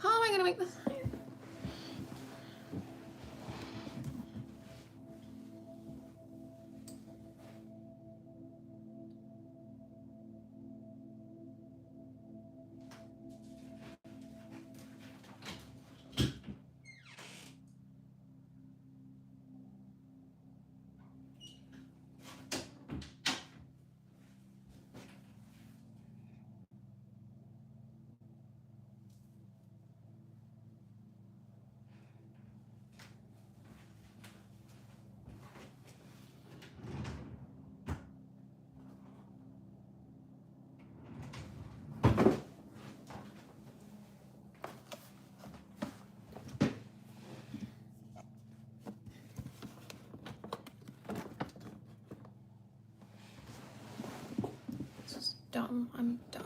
How am I gonna make this? This is dumb. I'm dumb.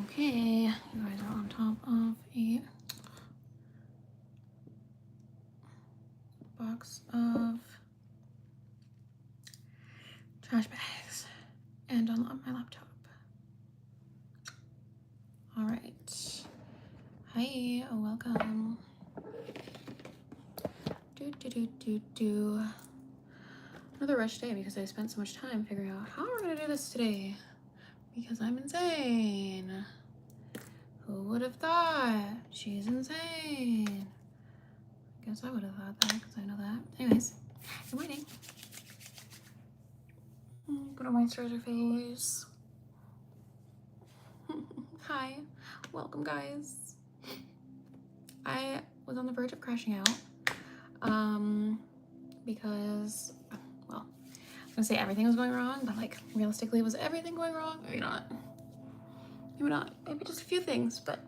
Okay, you guys are on top of a box of trash bags and on my laptop. All right. Hi, welcome. Another rush day because I spent so much time figuring out how we're gonna do this today. Because I'm insane. Who would have thought? She's insane. I guess I would have thought that because I know that. Anyways, I'm waiting. Gonna moisturize her face. Hi, welcome guys. I was on the verge of crashing out because, well, I'm gonna say everything was going wrong, but like realistically, was everything going wrong? Maybe not. Maybe not. Maybe just a few things, but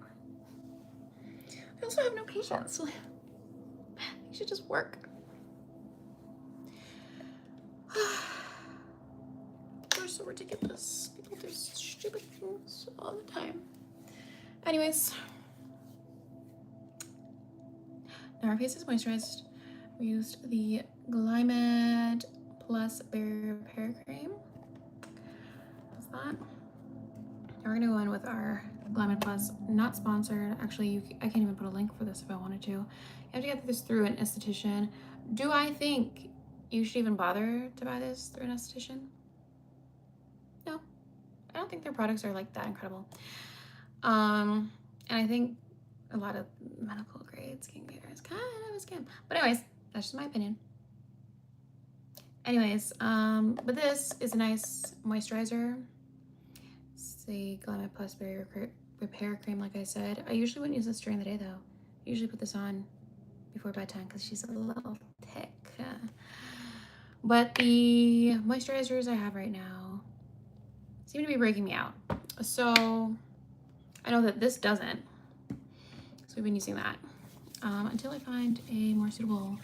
I also have no patience. So you should just work. They're so ridiculous. People do stupid things all the time. Anyways, now our face is moisturized. We used the Grwm Plus Barrier Repair Cream. That's that. Now we're gonna go in with our Grwm Plus, not sponsored. Actually, I can't even put a link for this if I wanted to. You have to get this through an esthetician. Do I think you should even bother to buy this through an esthetician? No, I don't think their products are like that incredible. And I think a lot of medical grade skincare is kind of a scam. But anyways, that's just my opinion. Anyways, but this is a nice moisturizer. It's the Grwm Plus Barrier Repair Cream, like I said. I usually wouldn't use this during the day though. I usually put this on before bedtime because she's a little thick. But the moisturizers I have right now seem to be breaking me out. So I know that this doesn't. So we've been using that until I find a more suitable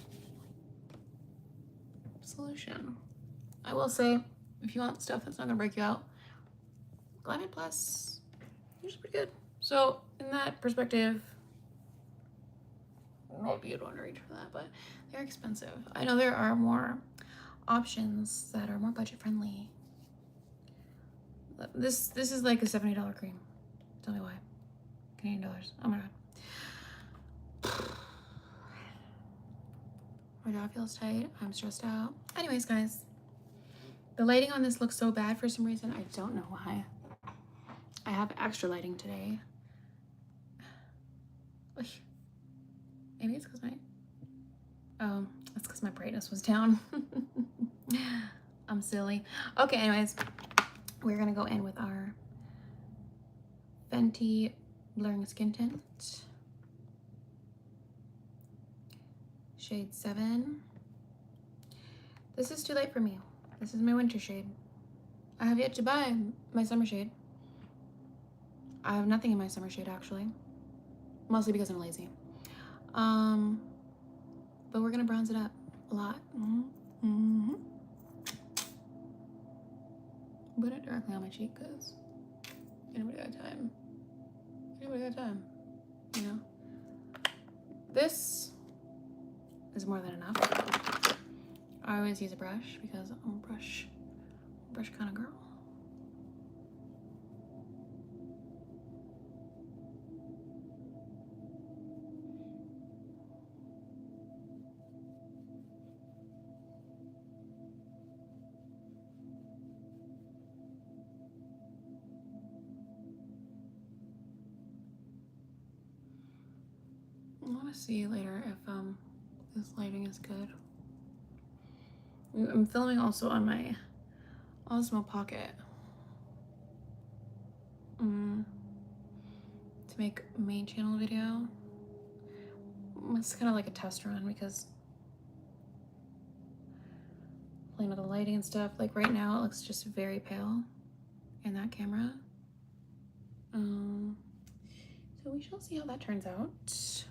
solution. I will say, if you want stuff that's not gonna break you out, Grwm Plus usually pretty good. So in that perspective, maybe you'd want to reach for that, but they're expensive. I know there are more options that are more budget friendly. This is like a $70 cream. Tell me why. Canadian dollars. Oh my god. My jaw feels tight. I'm stressed out. Anyways, guys, the lighting on this looks so bad for some reason. I don't know why. I have extra lighting today. Maybe it's because that's because my brightness was down. I'm silly. Okay, anyways, we're gonna go in with our Fenty Blurring Skin Tint. Shade 7. This is too light for me. This is my winter shade. I have yet to buy my summer shade. I have nothing in my summer shade, actually. Mostly because I'm lazy. but we're gonna bronze it up a lot. Put it directly on my cheek, because anybody got time? Anybody got time? You know? This is more than enough. I always use a brush because I'm a brush kind of girl. I want to see later if this lighting is good. I'm filming also on my Osmo Pocket to make a main channel video. It's kind of like a test run because playing with the lighting and stuff. Like right now, it looks just very pale in that camera. So we shall see how that turns out.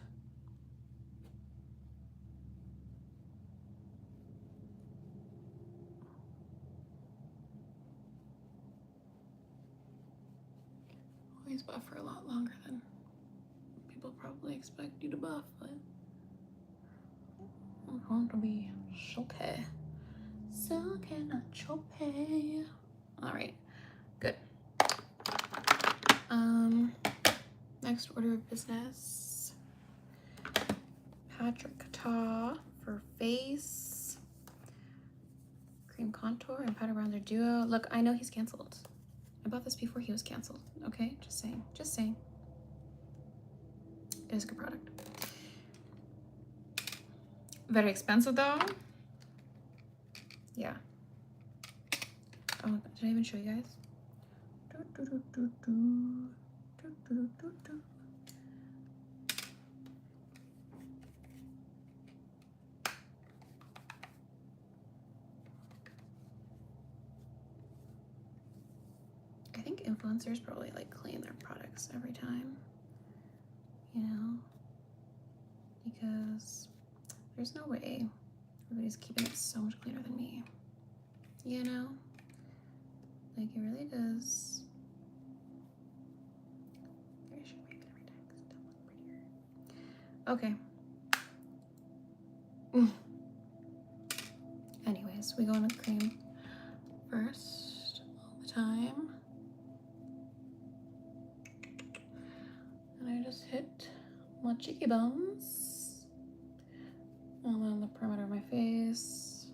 Always buff for a lot longer than people probably expect you to buff, but I'm going to be okay. So can I chope? All right, good. Next order of business. Patrick Ta for face. Cream contour and powder bronzer duo. Look, I know he's canceled. I bought this before he was canceled. Okay, just saying. Just saying. It is a good product. Very expensive though. Yeah. Oh, did I even show you guys? I think influencers probably like clean their products every time, you know, because there's no way everybody's keeping it so much cleaner than me, you know, like it really does. I should make it every time because it'll look prettier. Okay. Anyways, we go in with cream first all the time. And I just hit my cheeky bones and then the perimeter of my face.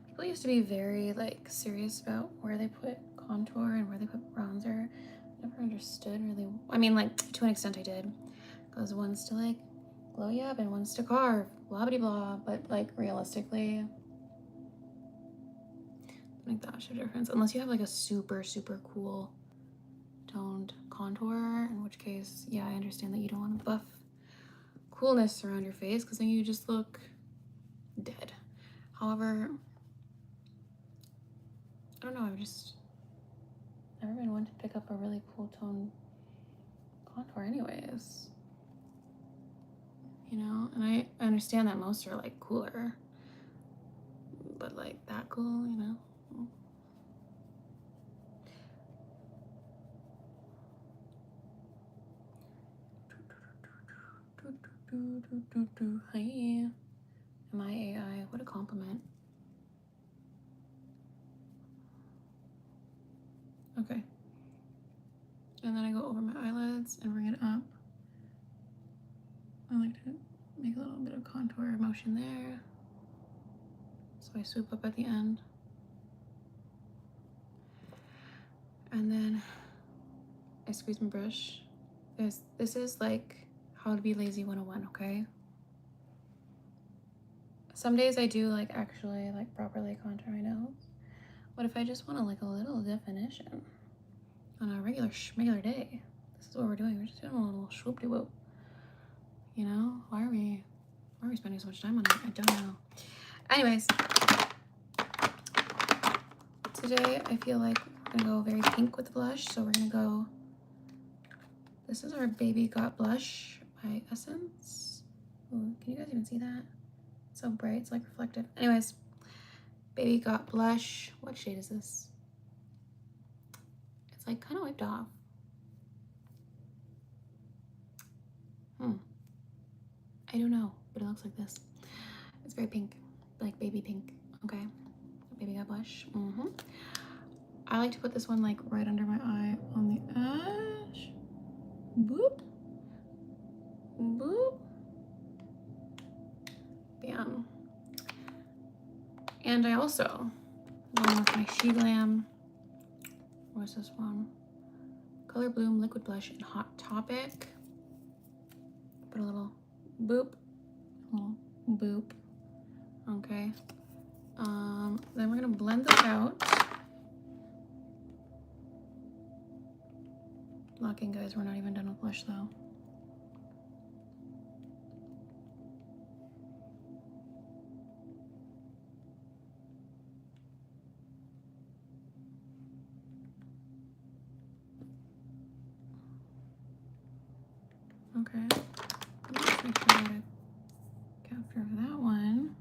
People used to be very like serious about where they put contour and where they put bronzer. I never understood really. I mean, like to an extent I did, because one's to like glow you up and one's to carve, blah blah blah. But like realistically, I think that should difference unless you have like a super cool toned contour, in which case, yeah, I understand that you don't want to buff coolness around your face because then you just look dead. However, I don't know, I've just never been one to pick up a really cool tone contour anyways. You know, and I understand that most are like cooler, but like that cool, you know? Hi. Am I AI? What a compliment. Okay. And then I go over my eyelids and bring it up. I like to make a little bit of contour motion there. So I swoop up at the end. And then I squeeze my brush. This is like how to be lazy 101, okay? Some days I do like actually like properly contour my nose. What if I just want like a little definition on a regular day? This is what we're doing. We're just doing a little swoop de whoop. You know, why are we spending so much time on it? I don't know. Anyways, today I feel like we're gonna go very pink with the blush. So we're gonna go, this is our Baby Got Blush by Essence. Ooh, can you guys even see that? It's so bright, it's like reflective. Anyways, Baby Got Blush. What shade is this? It's like kind of wiped off. I don't know, but it looks like this. It's very pink, like baby pink. Okay, Baby Got Blush. I like to put this one like right under my eye on the edge. Boop. Boop. Bam. And I also, along with my She Glam, what's this one? Color Bloom Liquid Blush in Hot Topic. Put a little boop, a little boop. Okay. Then we're gonna blend this out. Locking, guys, we're not even done with blush though. Okay. Let's make sure I get a capture of that one.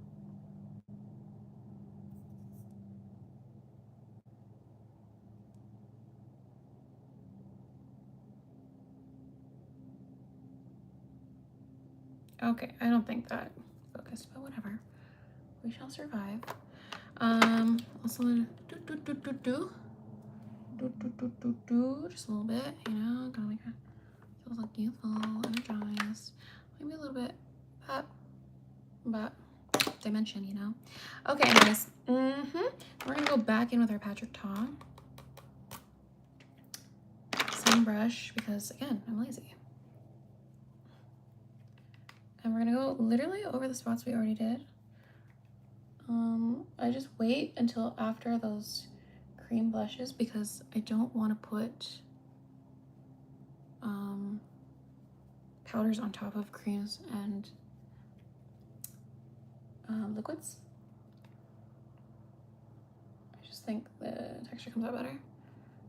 Okay, I don't think that focused, but whatever. We shall survive. Also just a little bit, you know, gotta make it feel like youthful, energized. Maybe a little bit but dimension, you know. Okay, anyways. We're gonna go back in with our Patrick Ta. Same brush because again, I'm lazy. And we're gonna go literally over the spots we already did. I just wait until after those cream blushes because I don't want to put powders on top of creams and liquids. I just think the texture comes out better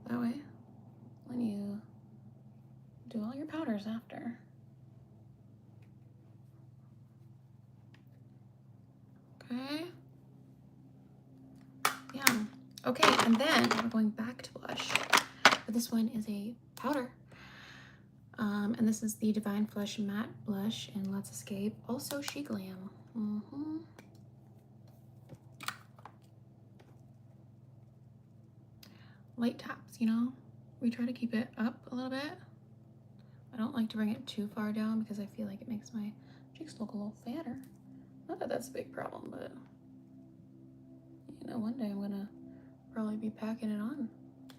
that way when you do all your powders after. Okay. Yeah. Okay, and then we're going back to blush. But this one is a powder. And this is the Divine Flush Matte Blush in Let's Escape. Also She Glam. Light taps, you know? We try to keep it up a little bit. I don't like to bring it too far down because I feel like it makes my cheeks look a little fatter. Not that that's a big problem, but you know, one day I'm gonna probably be packing it on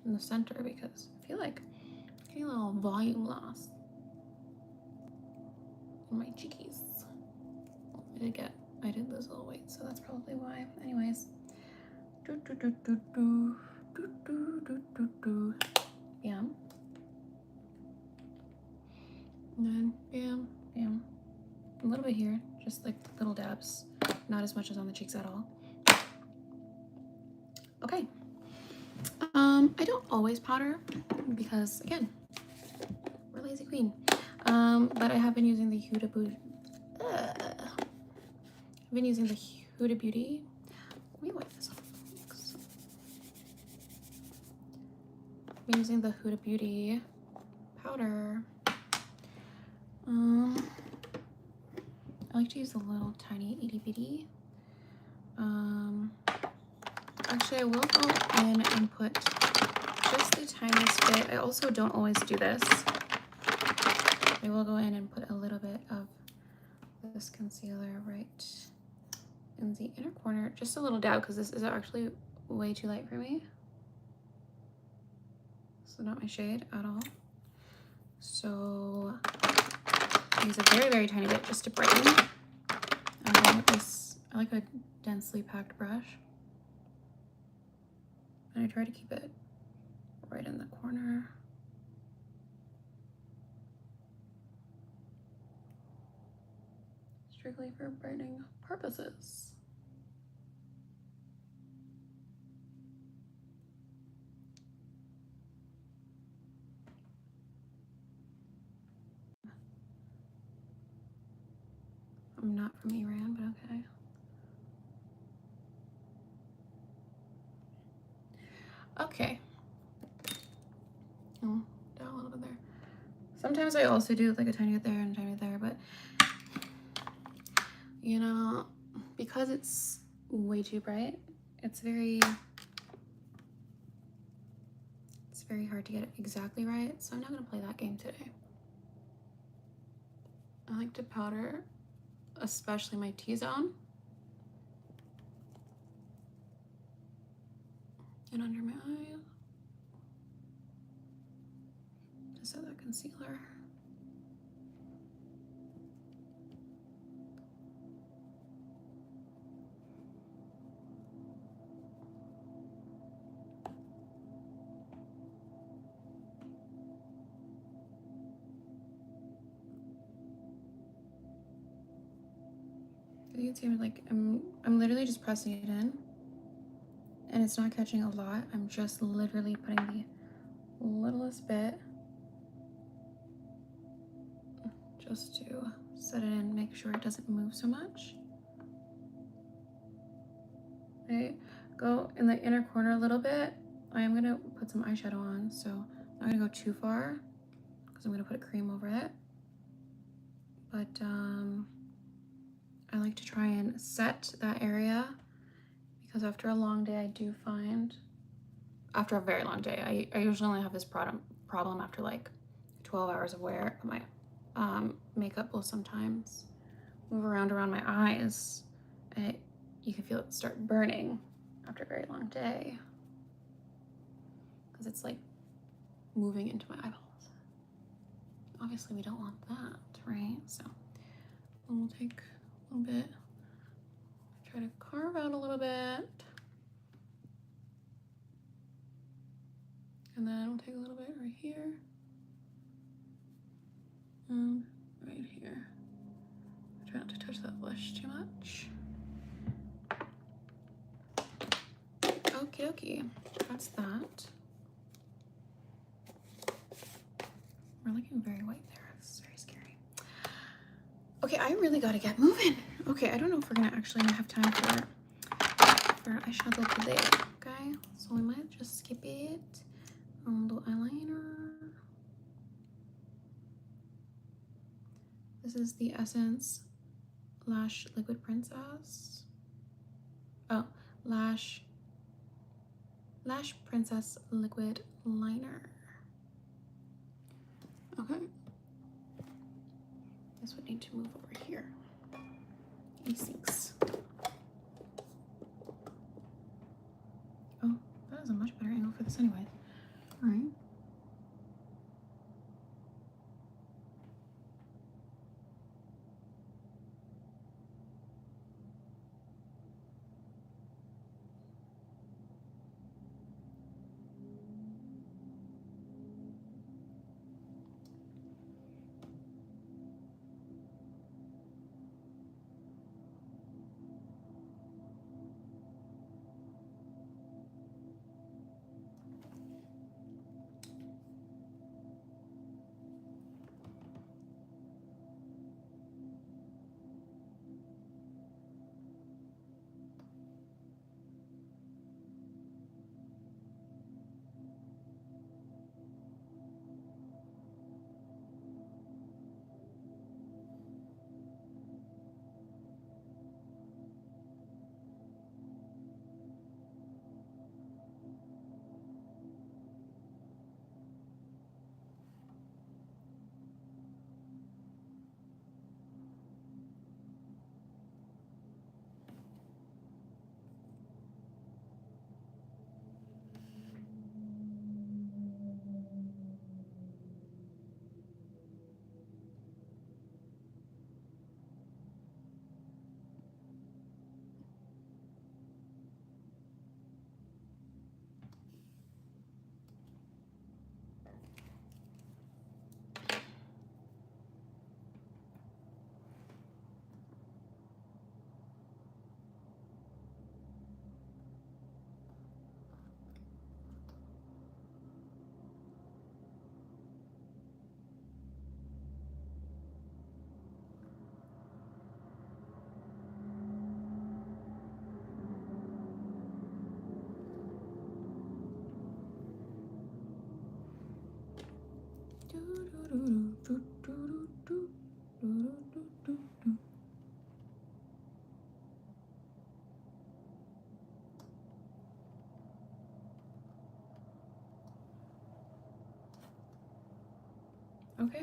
in the center because I feel like I'm getting a little volume loss in my cheekies. I did lose a little weight, so that's probably why. Anyways. Bam. And then bam, bam. A little bit here, just like little dabs. Not as much as on the cheeks at all. Okay. I don't always powder because again, we're lazy queen. But I have been using the Huda Beauty. I've been using the Huda Beauty. Let me wipe this off. I've been using the Huda Beauty powder. I like to use a little tiny itty bitty. Actually, I will go in and put just the tiniest bit. I also don't always do this. I will go in and put a little bit of this concealer right in the inner corner. Just a little dab because this is actually way too light for me. So not my shade at all. So I use a very, very tiny bit just to brighten. I like a densely packed brush. And I try to keep it right in the corner. Strictly for brightening purposes. I'm not from Iran, but okay. Okay. Oh, down a little bit there. Sometimes I also do like a tiny bit there and a tiny bit there, but you know, because it's way too bright, it's very hard to get it exactly right. So I'm not gonna play that game today. I like to powder, especially my T-zone and under my eye. Just set that concealer. You can see I'm literally just pressing it in, and it's not catching a lot. I'm just literally putting the littlest bit just to set it in, make sure it doesn't move so much. Okay, go in the inner corner a little bit. I am gonna put some eyeshadow on, so I'm not gonna go too far because I'm gonna put a cream over it. But I like to try and set that area because after a long day, I do find, after a very long day, I usually only have this problem after like 12 hours of wear. My makeup will sometimes move around my eyes, and you can feel it start burning after a very long day because it's like moving into my eyeballs. Obviously, we don't want that, right? So we'll take a little bit, try to carve out a little bit, and then we'll take a little bit right here and right here. Try not to touch that blush too much. Okie dokie, that's that. We're looking very white there. This is very scary. Okay, I really gotta get moving. Okay, I don't know if we're gonna actually have time for eyeshadow today, okay? So we might just skip it. A little eyeliner. This is the Essence Lash Liquid Princess. Oh, Lash Princess Liquid Liner. Okay. This would need to move over here. E6. Oh, that is a much better angle for this anyway. All right.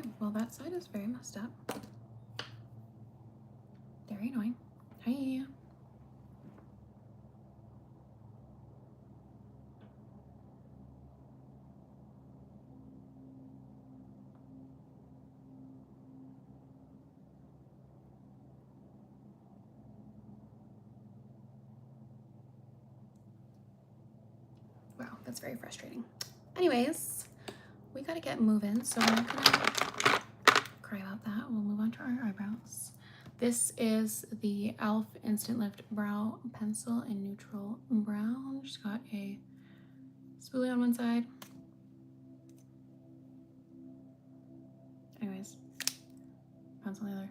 Okay, well that side is very messed up. Very annoying. Hi. Wow, that's very frustrating. Anyways, we gotta get moving, so I'm not gonna cry about that. We'll move on to our eyebrows. This is the e.l.f. Instant Lift Brow Pencil in Neutral Brown. Just got a spoolie on one side. Anyways, pencil on the other.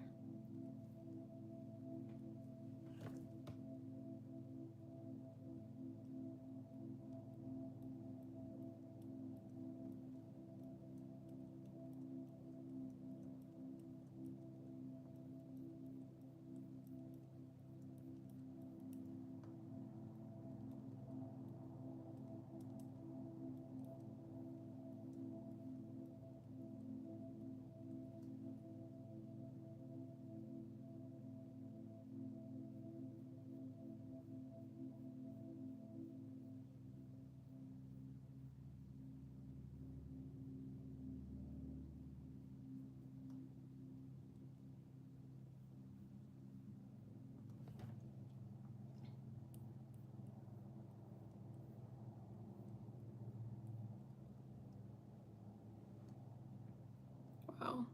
Wow.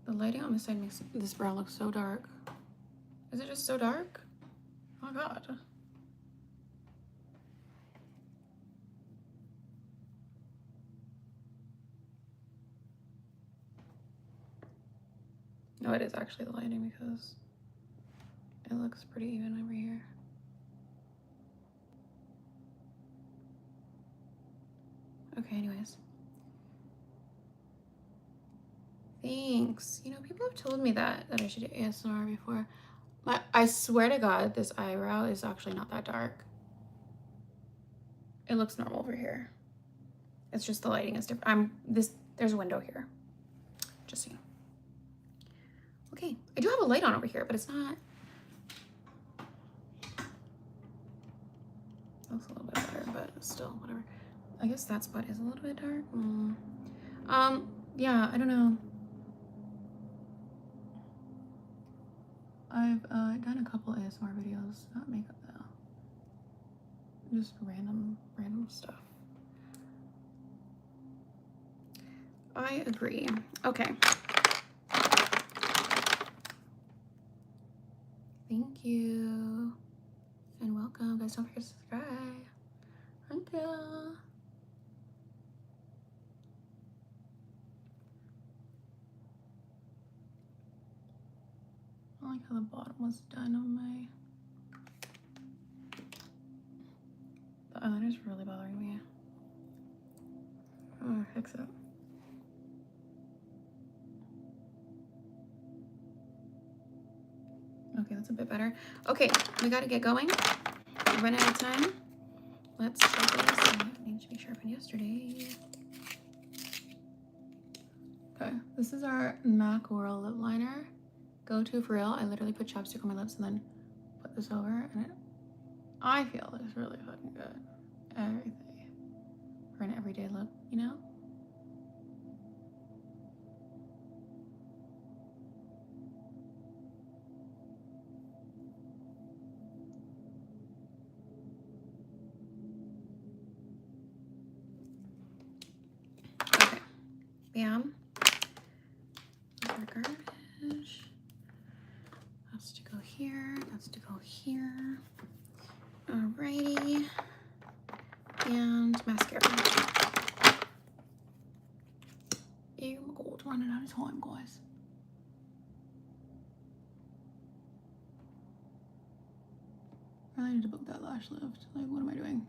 The lighting on this side makes this brow look so dark. Is it just so dark? Oh my god. No, it is actually the lighting because it looks pretty even over here. Okay, anyways. Thanks. You know, people have told me that I should do ASMR before. I swear to God, this eyebrow is actually not that dark. It looks normal over here. It's just the lighting is different. There's a window here. Just so you know. Okay, I do have a light on over here, but it's not. Looks a little bit better, but still, whatever. I guess that spot is a little bit dark. Yeah, I don't know. I've done a couple ASMR videos, not makeup though. Just random stuff. I agree. Okay. Thank you. And welcome. Guys, don't forget to subscribe. Thank you. I like how the bottom was done on my... The eyeliner's really bothering me. I'm gonna fix it. Okay, that's a bit better. Okay, we gotta get going. We're running out of time. Let's sharpen this. I need to be sharpened yesterday. Okay, this is our MAC Whirl lip liner. Go to for real. I literally put chapstick on my lips and then put this over, and I feel it's really fucking good. Everything for an everyday look, you know? Okay, bam. Our garbage. That's to go here. That's to go here. Alrighty. And mascara. Oh my god, running out of time, guys. I need to book that lash lift. Like, what am I doing?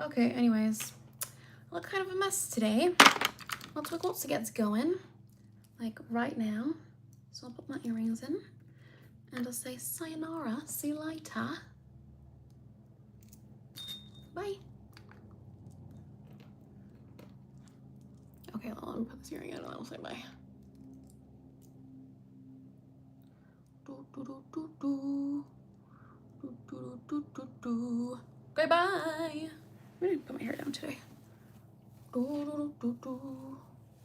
Okay, anyways, I look kind of a mess today. Let's to get going, like right now. So I'll put my earrings in and I'll say sayonara, see you later. Bye. Okay, let me put this earring in and I'll say bye. Okay, bye. I'm gonna put my hair down today.